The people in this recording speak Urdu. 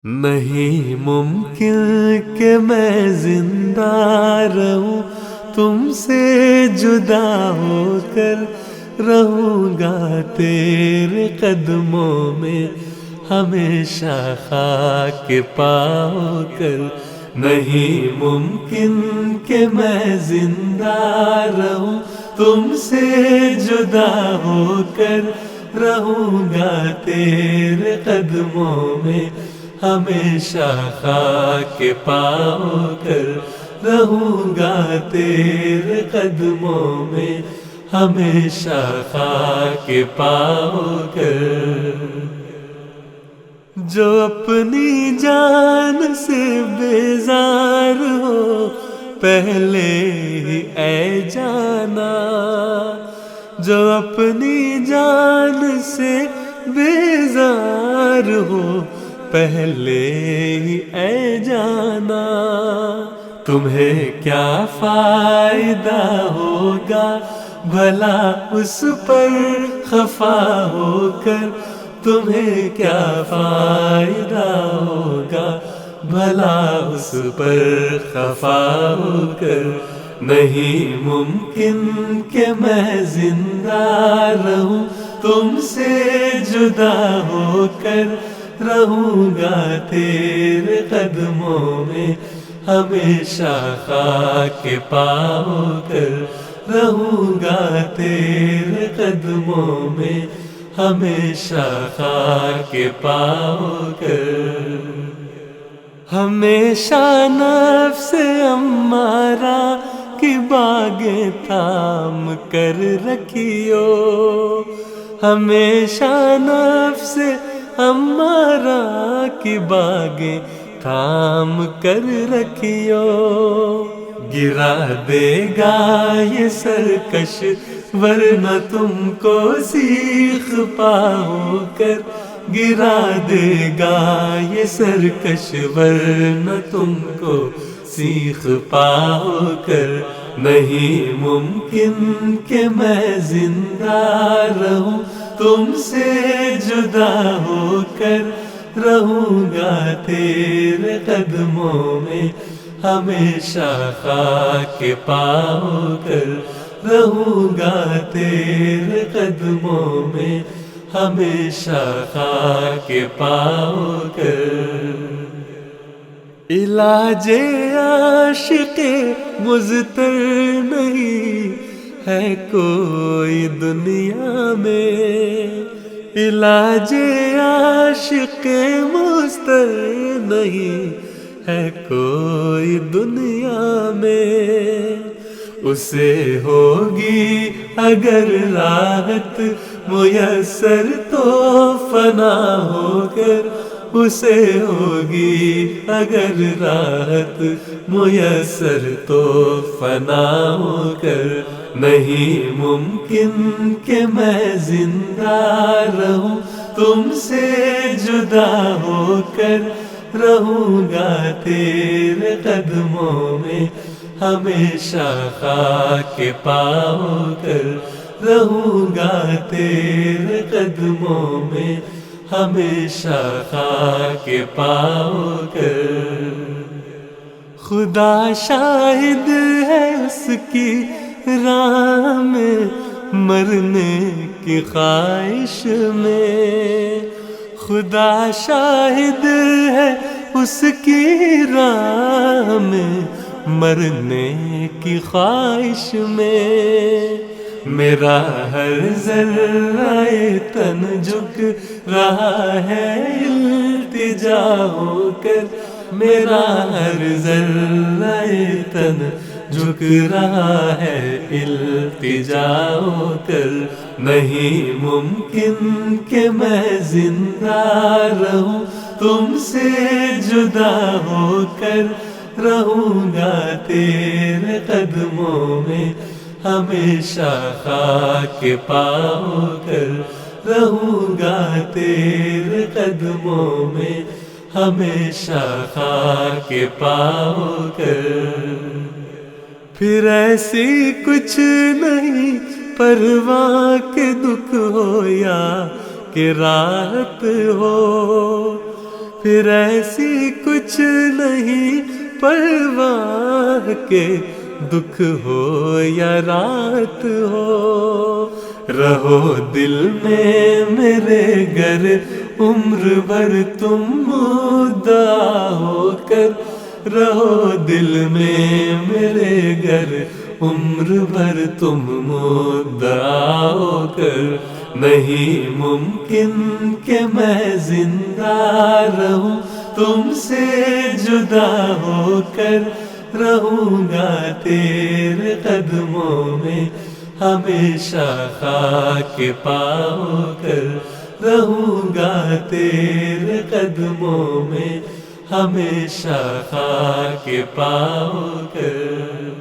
نہیں ممکن کہ میں زندہ رہوں، تم سے جدا ہو کر رہوں گا تیرے قدموں میں ہمیشہ خاک پاؤ کر۔ نہیں ممکن کہ میں زندہ رہوں، تم سے جدا ہو کر رہوں گا تیرے قدموں میں ہمیشہ خاک پاؤ کر رہوں گا تیرے قدموں میں ہمیشہ خاک پاؤ کر۔ جو اپنی جان سے بیزار ہو پہلے ہی اے جانا، جو اپنی جان سے بیزار ہو پہلے ہی اے جانا، تمہیں کیا فائدہ ہوگا بھلا اس پر خفا ہو کر، تمہیں کیا فائدہ ہوگا بھلا اس پر خفا ہو کر۔ نہیں ممکن کہ میں زندہ رہوں، تم سے جدا ہو کر رہوں گا تیرے قدموں میں ہمیشہ خاک پاؤ کر رہوں گا تیرے قدموں میں ہمیشہ خاک پاؤ کر۔ ہمیشہ نفس امارہ کی باغیں تھام کر رکھیو، ہمیشہ نفس امارہ کی باغیں تھام کر رکھیو، گرا دے گا یہ سرکش ورنہ تم کو سیخ پاؤ کر، گرا دے گا یہ سرکش ورنہ تم کو سیخ پاؤ کر۔ نہیں ممکن کہ میں زندہ رہوں، تم سے جدا ہو کر رہوں گا تیرے قدموں میں ہمیشہ خاک پاؤ کر رہوں گا تیرے قدموں میں ہمیشہ خاک پاؤ کر۔ علاج عاشق مضطر نہیں ہے کوئی دنیا میں، علاج عاشق مضطر نہیں ہے کوئی دنیا میں، اسے ہوگی اگر راحت میسر تو فنا ہو کر، اسے ہوگی اگر راحت میسر تو فنا ہو کر۔ نہیں ممکن کہ میں زندہ رہوں، تم سے جدا ہو کر رہوں گا تیرے قدموں میں ہمیشہ خاک پاؤ کر رہوں گا تیرے قدموں میں ہمیشہ خاک پاؤ کر۔ خدا شاہد ہے اس کی راہ میں مرنے کی خواہش میں، خدا شاہد ہے اس کی راہ میں مرنے کی خواہش میں، میرا ہر ذرہ تن جھک رہا ہے التجا ہو کر، میرا ہر ذرہ تن جھک رہا ہے التجا ہو کر۔ نہیں ممکن کہ میں زندہ رہوں، تم سے جدا ہو کر رہوں گا تیرے قدموں میں ہمیشہ خاک پاؤ کر رہوں گا تیرے قدموں میں ہمیشہ خاک پاؤ کر۔ پھر ایسی کچھ نہیں پرواہ کہ دکھ ہو یا کہ راحت ہو، پھر ایسی کچھ نہیں پرواہ کے دکھ ہو یا رات ہو، رہو دل میں میرے گر عمر بھر تم مدعا ہو کر، رہو دل میں میرے گر عمر بھر تم مدعا ہو کر، نہیں ممکن کہ میں زندہ رہوں تم سے جدا ہو کر، رہوں گا تیرے قدموں میں ہمیشہ خاک پا ہو کر، رہوں گا تیرے قدموں میں ہمیشہ خاک پا ہو کر۔